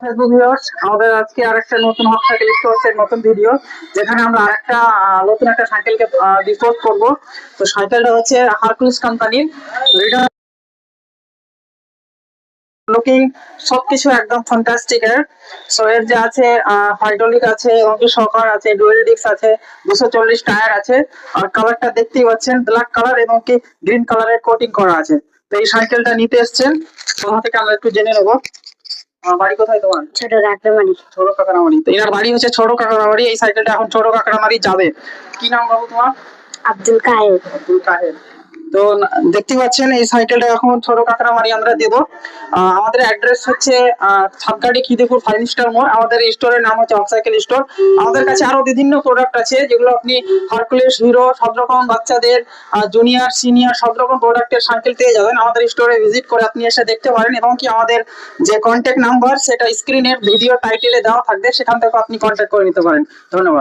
Facebook viewers, আমাদের আজকে আরেকটা নতুন হট সাইকেল স্টোরসের নতুন ভিডিও, যেখানে আমরা আরেকটা নতুন একটা সাইকেলকে ডিসপোজ করব। তো সাইকেলটা হচ্ছে হারকুলিস কোম্পানির। এটা লুকিং সবকিছু একদম ফ্যান্টাস্টিক এর। সো এর যে আছে হাইড্রোলিক আছে এবং কি শকার আছে, ডুয়েল ডিস্ক আছে, 240 টায়ার আছে। আর কালারটা দেখতেই পাচ্ছেন ব্ল্যাক কালার এবং কি গ্রিন কালারের কোটিং করা আছে। তো এই সাইকেলটা নিতে এসেছেন, ওখান থেকে আমরা একটু জেনে নেবো। বাড়ি কোথায় তোমার? ছোট কাকড়ামারি। ছোট কাকড়ামারি। তো এনার বাড়ি হচ্ছে ছোট কাকড়ামারি। এই সাইকেলটা এখন ছোট কাকড়ামারি যাবে। কি নাম বাবু তোমার? আব্দুল কাহের। আব্দুল কাহের। তো দেখতে পাচ্ছেন এই সাইকেলটা এখন ছোট কাকড়ামারি আমরা দেবো। আমাদের অ্যাড্রেস হচ্ছে ছাপগাড়ি খিদিপুর 5 স্টার মোড়। আমাদের স্টোরের নাম হচ্ছে হট সাইকেল স্টোর। আমাদের কাছে আরো বিভিন্ন প্রোডাক্ট আছে, যেগুলো আপনি হারকুলিস, হিরো সব রকম বাচ্চাদের জুনিয়র সিনিয়র সব রকম প্রোডাক্টের সাইকেল পেয়ে যাবেন। আমাদের স্টোরে ভিজিট করে আপনি এসে দেখতে পারেন, এবং কি আমাদের যে কন্ট্যাক্ট নাম্বার সেটা স্ক্রিনের ভিডিও টাইটেলে দেওয়া থাকবে, সেখান থেকে আপনি কন্ট্যাক্ট করে নিতে পারেন। ধন্যবাদ।